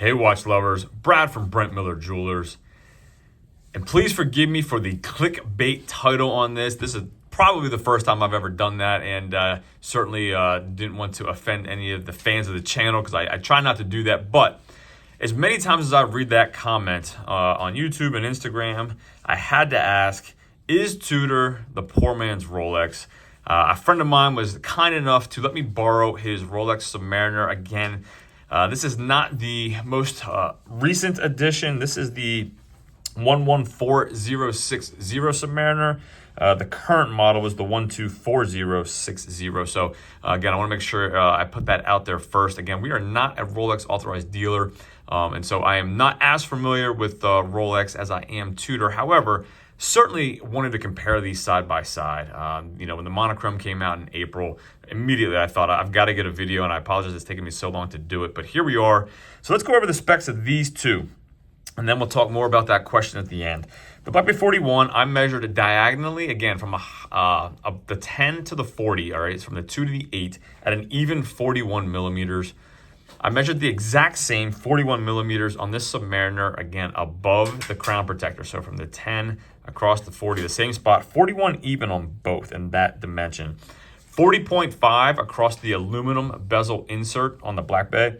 Hey watch lovers, Brad from Brent Miller Jewelers. And please forgive me for the clickbait title on this. This is probably the first time I've ever done that, and certainly didn't want to offend any of the fans of the channel because I try not to do that. But as many times as I read that comment on YouTube and Instagram, I had to ask, is Tudor the poor man's Rolex? A friend of mine was kind enough to let me borrow his Rolex Submariner. Again, this is not the most recent edition. This is the 114060 Submariner. The current model is the 124060. So again, I want to make sure I put that out there first. Again, we are not a Rolex authorized dealer, and so I am not as familiar with Rolex as I am Tudor. However, certainly wanted to compare these side by side. When the Monochrome came out in April, immediately I thought I've got to get a video, and I apologize it's taken me so long to do it, but here we are. So let's go over the specs of these two, and then we'll talk more about that question at the end. The Black Bay 41, I measured it diagonally, again, from the 10 to the 40, all right? It's from the 2 to the 8 at an even 41 millimeters. I measured the exact same 41 millimeters on this Submariner, again, above the crown protector. So from the 10 across the 40, the same spot, 41 even on both in that dimension. 40.5 across the aluminum bezel insert on the Black Bay,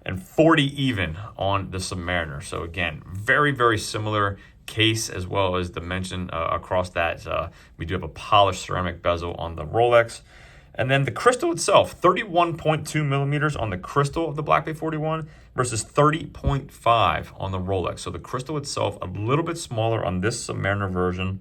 and 40 even on the Submariner. So again, very, very similar case as well as dimension across that. We do have a polished ceramic bezel on the Rolex. And then the crystal itself, 31.2 millimeters on the crystal of the Black Bay 41 versus 30.5 on the Rolex. So the crystal itself a little bit smaller on this Submariner version.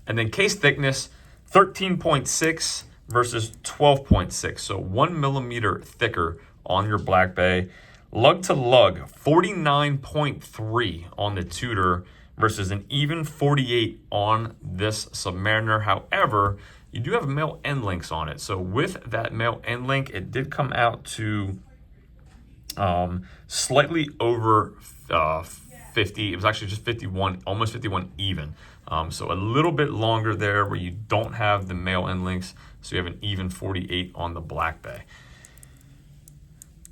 And then case thickness, 13.6 versus 12.6. So 1 millimeter thicker on your Black Bay. Lug to lug, 49.3 on the Tudor versus an even 48 on this Submariner. However, you do have male end links on it. So with that male end link, it did come out to slightly over 50. It was actually just 51, almost 51 even. So a little bit longer there where you don't have the male end links. So you have an even 48 on the Black Bay.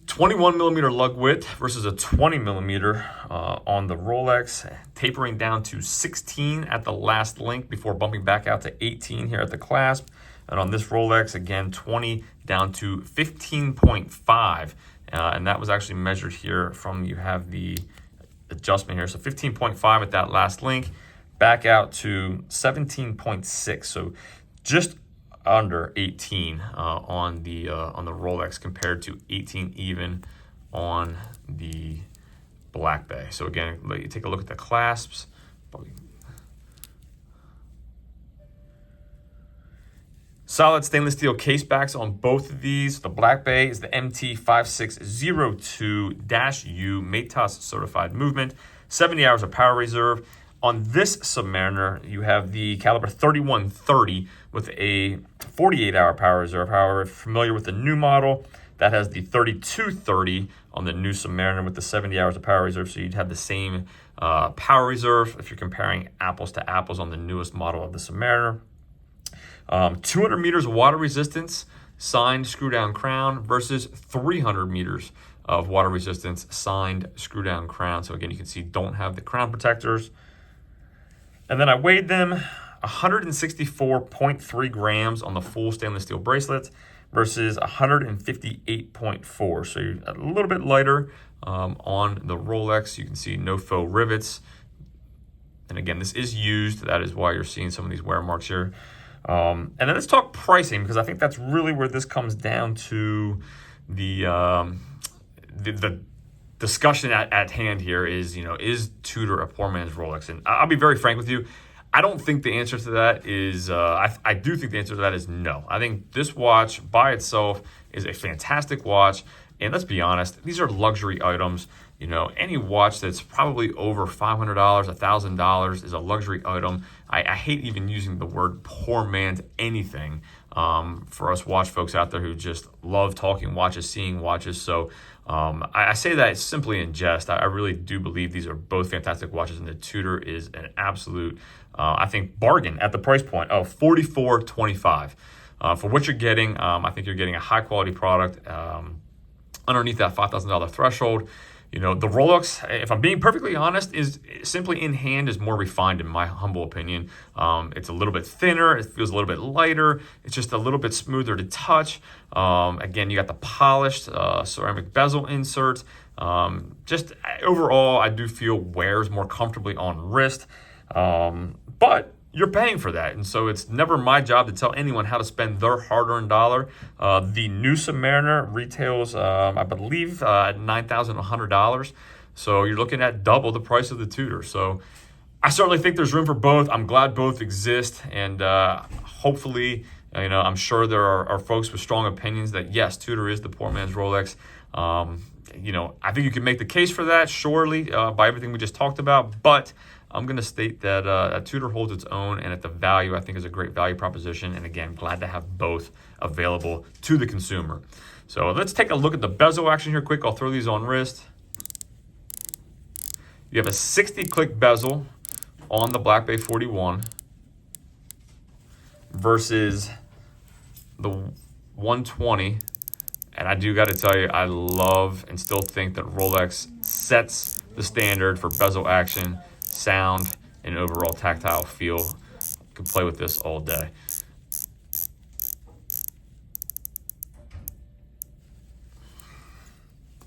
21 millimeter lug width versus a 20 millimeter on the Rolex, tapering down to 16 at the last link before bumping back out to 18 here at the clasp. And on this Rolex, again, 20 down to 15.5. And that was actually measured here from, you have the adjustment here. So 15.5 at that last link, back out to 17.6. So just under 18 on the Rolex compared to 18 even on the Black Bay. So again, let you take a look at the clasps. Solid stainless steel case backs on both of these. The Black Bay is the MT5602-U Matas certified movement, 70 hours of power reserve. On this Submariner, you have the caliber 3130 with a 48-hour power reserve. However, if you're familiar with the new model, that has the 3230 on the new Submariner with the 70 hours of power reserve. So you'd have the same power reserve if you're comparing apples to apples on the newest model of the Submariner. 200 meters of water resistance, signed screw-down crown versus 300 meters of water resistance, signed screw-down crown. So again, you can see don't have the crown protectors. And then I weighed them, 164.3 grams on the full stainless steel bracelet versus 158.4. So you're a little bit lighter on the Rolex. You can see no faux rivets. And again, this is used. That is why you're seeing some of these wear marks here. And then let's talk pricing, because I think that's really where this comes down to the discussion at hand here is, is Tudor a poor man's Rolex? And I'll be very frank with you. I don't think the answer to that is, I do think the answer to that is no. I think this watch by itself is a fantastic watch. And let's be honest, these are luxury items. Any watch that's probably over $500, $1,000 is a luxury item. I hate even using the word poor man's anything for us watch folks out there who just love talking watches, seeing watches. So I say that simply in jest. I really do believe these are both fantastic watches, and the Tudor is an absolute, I think, bargain at the price point of $44.25. For what you're getting, I think you're getting a high quality product underneath that $5,000 threshold. You know, the Rolex, if I'm being perfectly honest, is simply in hand is more refined in my humble opinion. It's a little bit thinner. It feels a little bit lighter. It's just a little bit smoother to touch. Again, you got the polished ceramic bezel inserts. Just overall, I do feel wears more comfortably on wrist. But you're paying for that. And so it's never my job to tell anyone how to spend their hard-earned dollar. The new Submariner retails, I believe, at $9,100. So you're looking at double the price of the Tudor. So I certainly think there's room for both. I'm glad both exist. And hopefully, you know, I'm sure there are folks with strong opinions that, yes, Tudor is the poor man's Rolex. You know, I think you can make the case for that, surely, by everything we just talked about. But I'm going to state that Tudor holds its own, and at the value, I think is a great value proposition. And again, glad to have both available to the consumer. So let's take a look at the bezel action here quick. I'll throw these on wrist. You have a 60-click bezel on the Black Bay 41 versus the 120. And I do got to tell you, I love and still think that Rolex sets the standard for bezel action, sound, and overall tactile feel. Could play with this all day.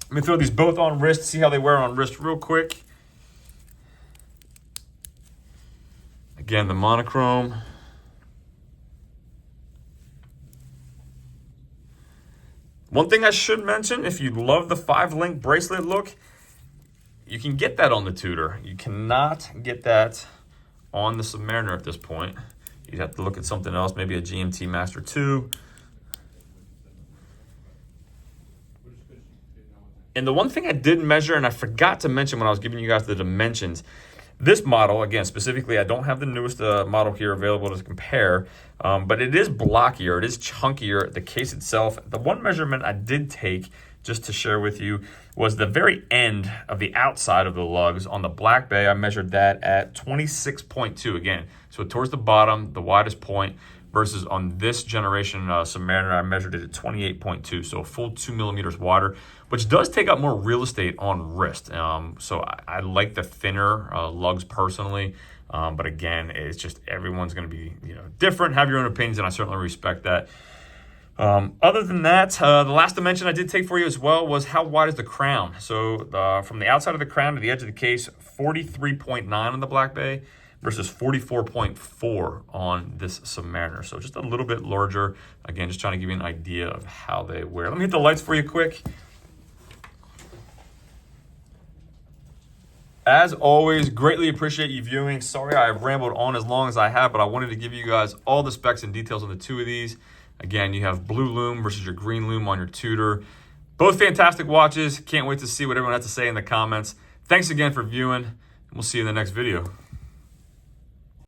Let me throw these both on wrist, see how they wear on wrist real quick. Again, the monochrome. One thing I should mention, if you love the 5-link bracelet look, you can get that on the Tudor. You cannot get that on the Submariner at this point. You'd have to look at something else, maybe a GMT Master 2. And the one thing I did measure, and I forgot to mention when I was giving you guys the dimensions, this model, again, specifically, I don't have the newest model here available to compare, but it is blockier, it is chunkier, the case itself. The one measurement I did take, just to share with you, was the very end of the outside of the lugs. On the Black Bay, I measured that at 26.2, again. So towards the bottom, the widest point, versus on this generation Submariner, I measured it at 28.2, so a full 2 millimeters wider, which does take up more real estate on wrist. So I like the thinner lugs personally, but again, it's just everyone's going to be different, have your own opinions, and I certainly respect that. Other than that, the last dimension I did take for you as well was how wide is the crown. So from the outside of the crown to the edge of the case, 43.9 on the Black Bay versus 44.4 on this Submariner. So just a little bit larger. Again, just trying to give you an idea of how they wear. Let me hit the lights for you quick. As always, greatly appreciate you viewing. Sorry I rambled on as long as I have, but I wanted to give you guys all the specs and details on the two of these. Again, you have blue lume versus your green lume on your Tudor. Both fantastic watches. Can't wait to see what everyone has to say in the comments. Thanks again for viewing, and we'll see you in the next video.